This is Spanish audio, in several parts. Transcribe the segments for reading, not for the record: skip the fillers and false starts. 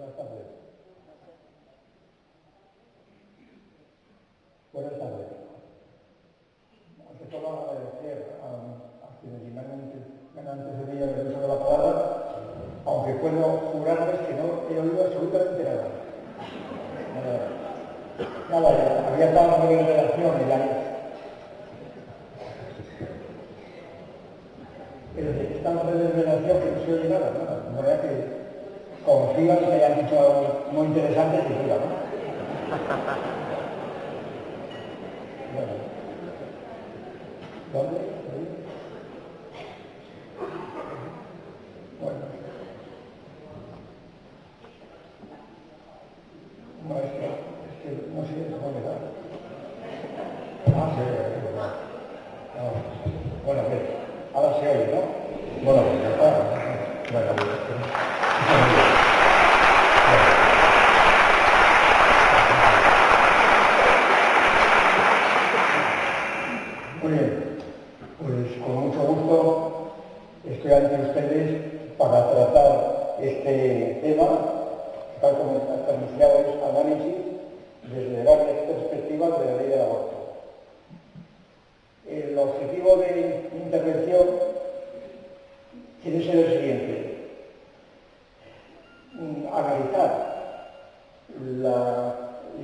Buenas tardes. Buenas tardes. Ante todo, agradecer a quienes me han antecedido en el uso de la palabra, aunque puedo jurarles que no he oído absolutamente nada. Nada, había estado en redacción y ya. Pero de esta redacción que no se oye nada. La verdad que confío que hayan dicho algo muy interesante y dura, ¿no? Bueno. ¿Dónde? ¿Ahí? Bueno. No, es que no sé cómo le da. Ah, sí, no. Bueno, bien. Ahora se oye, ¿no? Bueno, pues ya está. Bueno, muy bien, pues con mucho gusto estoy ante ustedes para tratar este tema, tal como está iniciado, es análisis desde varias perspectivas de la ley del aborto. El objetivo de mi intervención quiere ser el siguiente: analizar la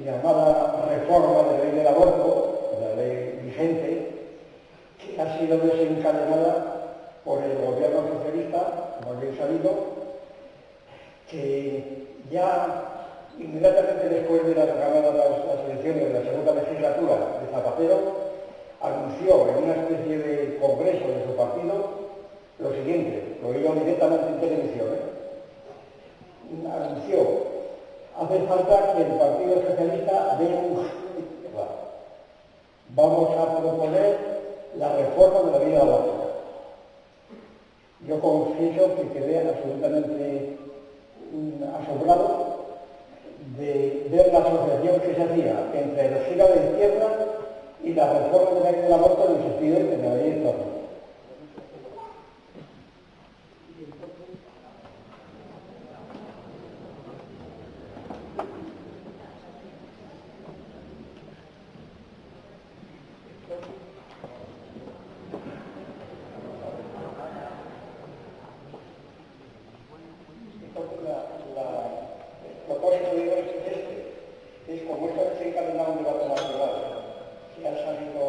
llamada reforma de la ley del aborto, la ley vigente, que ha sido desencadenada por el gobierno socialista, como bien sabido, que ya inmediatamente después de las ganadas las elecciones de la segunda legislatura de Zapatero, anunció en una especie de congreso de su partido lo siguiente, lo digo directamente en televisión, anunció: hace falta que el Partido Socialista dé un giro. Vamos a proponer la reforma de la ley del aborto. Yo confieso que quedé absolutamente asombrado de ver la asociación que se hacía entre el giro de izquierda y la reforma de la ley del aborto en el sentido de que la ley es normal. El propósito de hoy es como esto ha desencadenado un debate nacional que ha salido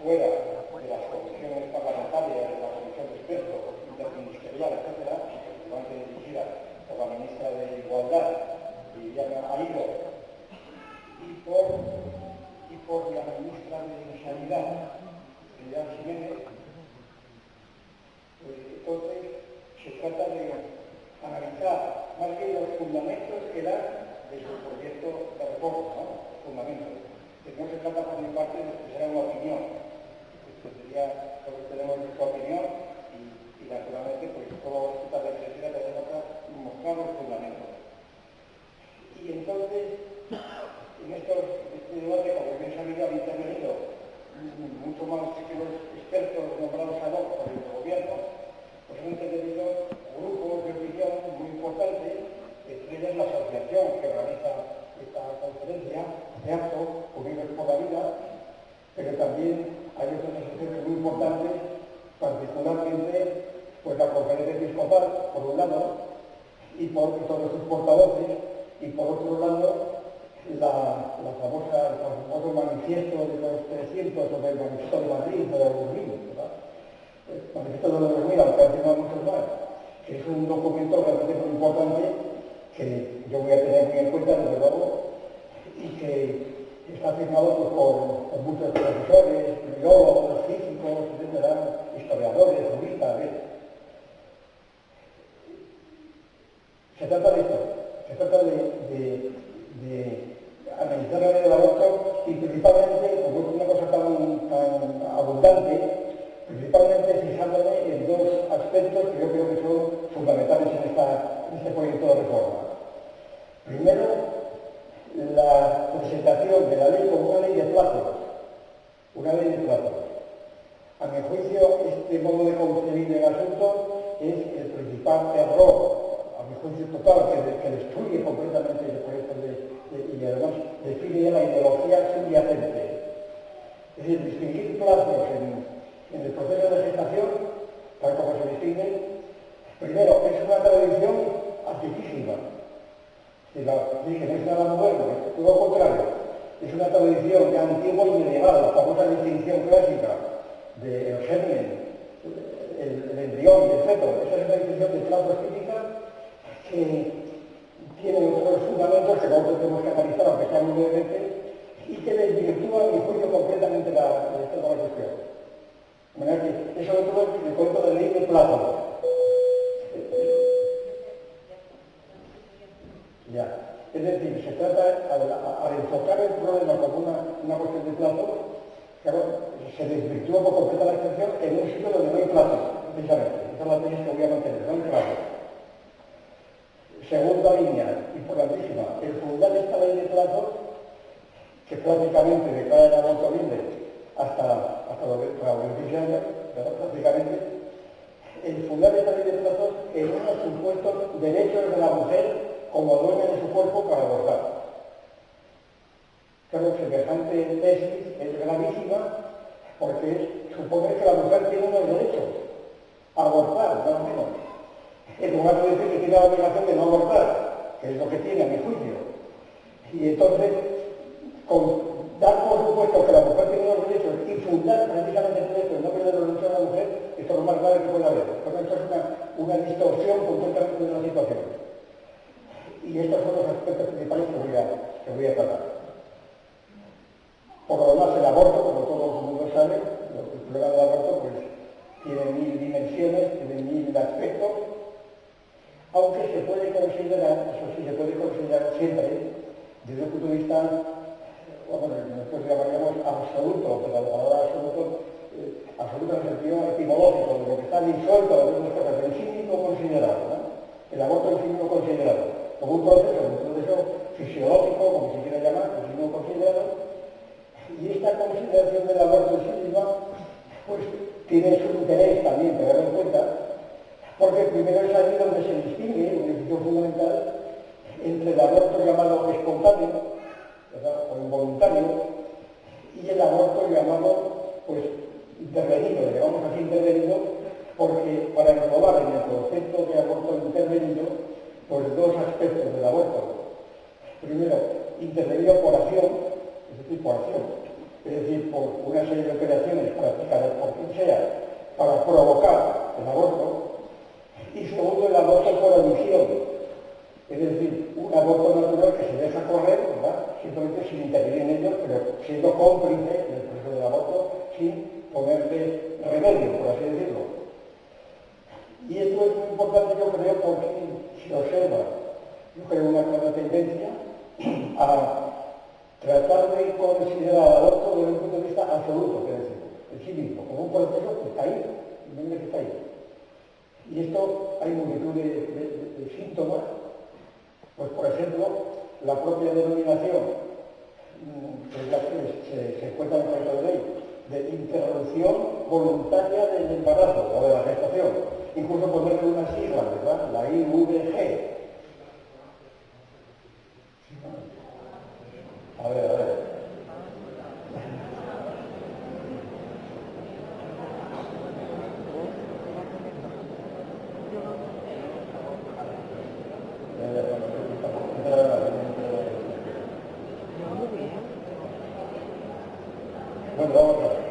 fuera de las comisiones parlamentarias, de la comisión de expertos, interministerial, etcétera, que dirigida por la ministra de Igualdad, Viviana Aído, y por la ministra de Sanidad, Pilar Jiménez. Entonces, se trata de analizar más bien los fundamentos que dan de su proyecto de reforma, ¿no? Fundamentos. Que no se trata por mi parte de expresar una opinión. Todos tenemos nuestra opinión y naturalmente, pues todo esto de expresión de mostrar los fundamentos. Y entonces, en este debate, como bien sabido, han intervenido mucho más que los expertos nombrados ad hoc por el gobierno, pues han intervenido grupos de opinión muy importantes, entre ellas la asociación que organiza esta conferencia, ACTO, Unidos por la Vida, pero también hay otras asociaciones muy importantes, particularmente pues la Conferencia Episcopal, por un lado, y por todos sus portavoces, y por otro lado, el famoso manifiesto de los 300 o del manifiesto de Madrid o de los 2000, ¿verdad? El manifiesto de los 2000, aunque han firmado muchos más, que es un documento realmente muy importante que yo voy a tener muy en cuenta, desde luego, y que está firmado pues, por muchos profesores, biólogos, físicos, etcétera, historiadores, juristas, ¿ves? Se trata de esto, se trata de analizar la ley del aborto y principalmente, como es una cosa tan abundante, principalmente fijándome en dos aspectos que yo creo que son fundamentales en este proyecto de reforma. Primero, la presentación de la ley como una ley de plazos. Una ley de plazos. A mi juicio, este modo de concebir el asunto es el principal error, a mi juicio total, que destruye completamente el proyecto y además define la ideología subyacente. Es decir, distinguir plazos en el proceso de gestación, tal como se distingue, primero, es una tradición antiquísima. Dije, no es nada moderno, es todo lo contrario. Es una tradición ya antigua y medieval, la famosa distinción clásica del germen, el embrión y el feto. Esa es una distinción de plazos típica que tiene otros fundamentos que no tenemos que analizar, aunque sea muy brevemente, y que desvirtúa mi juicio completamente toda la cuestión. De manera que eso es todo el cuento de ley de plazos. Ya. Es decir, se trata, al enfocar el problema como una cuestión de plazo, claro, se desvirtúa por completa la extensión en un sitio donde no hay plazo, precisamente. Esa es la tesis que voy a mantener, no hay plazo. Segunda línea, importantísima, el fundar esta ley de plazos, que prácticamente declara el aborto libre hasta los 26 años, ¿verdad? Prácticamente, el fundar esta ley de plazos en unos supuestos derechos de la mujer como dueña de su cuerpo para abortar. Claro, semejante tesis es gravísima porque supone que la mujer tiene unos derechos a abortar, nada menos. En lugar de decir que tiene la obligación de no abortar, que es lo que tiene a mi juicio. Y entonces, dar por supuesto que la mujer tiene unos derechos y fundar precisamente el derecho en nombre de los derechos de la mujer, esto es lo más grave que puede haber. Porque esto es una distorsión completamente de la situación. Y estos son los aspectos principales que voy a tratar. Por lo demás, el aborto, como todo el mundo sabe, el problema del aborto pues, tiene 1000 dimensiones, tiene 1000 aspectos, aunque se puede considerar, eso sí, se puede considerar siempre, desde un punto de vista, bueno, nosotros llamaríamos absoluto, pero la palabra absoluto en el sentido etimológico, de lo que está disuelto de algunas cosas, del símbolo considerado, ¿no? El aborto es un símbolo considerado, como un proceso fisiológico, como se quiera llamar, un símbolo considerado, y esta consideración del aborto en sí misma, pues tiene su interés también tenerlo en cuenta, porque primero es allí donde se distingue una decisión fundamental entre el aborto llamado espontáneo, ¿verdad? O involuntario, y el aborto llamado, pues, intervenido, le llamamos así intervenido, porque para englobar en el concepto de aborto intervenido, pues dos aspectos del aborto. Primero, intervenido por acción, es decir, por acción, es decir, por una serie de operaciones practicadas por quien sea, para provocar el aborto. Y segundo, el aborto por omisión, es decir, un aborto natural que se deja correr, ¿verdad? Simplemente sin intervenir en ello, pero siendo cómplice del proceso del aborto, sin ponerle remedio, por así decirlo. Y esto es muy importante, yo creo, porque se observa, yo creo, una clara tendencia a tratar de considerar el aborto desde un punto de vista absoluto, es decir, en sí mismo, como un proceso que está ahí, simplemente que está ahí. Y esto hay multitud de síntomas, pues por ejemplo, la propia denominación, que es la que se encuentra en el proyecto de ley, de interrupción voluntaria del embarazo o de la gestación, incluso ponerle unas siglas, ¿verdad? La IVG. A ver. Bueno, vamos a ver.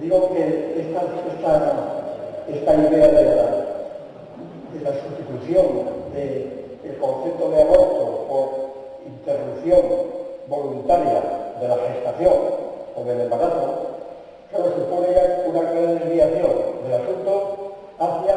Digo que esta idea de la sustitución del concepto de aborto por interrupción voluntaria de la gestación o del embarazo, claro, supone una gran desviación del asunto hacia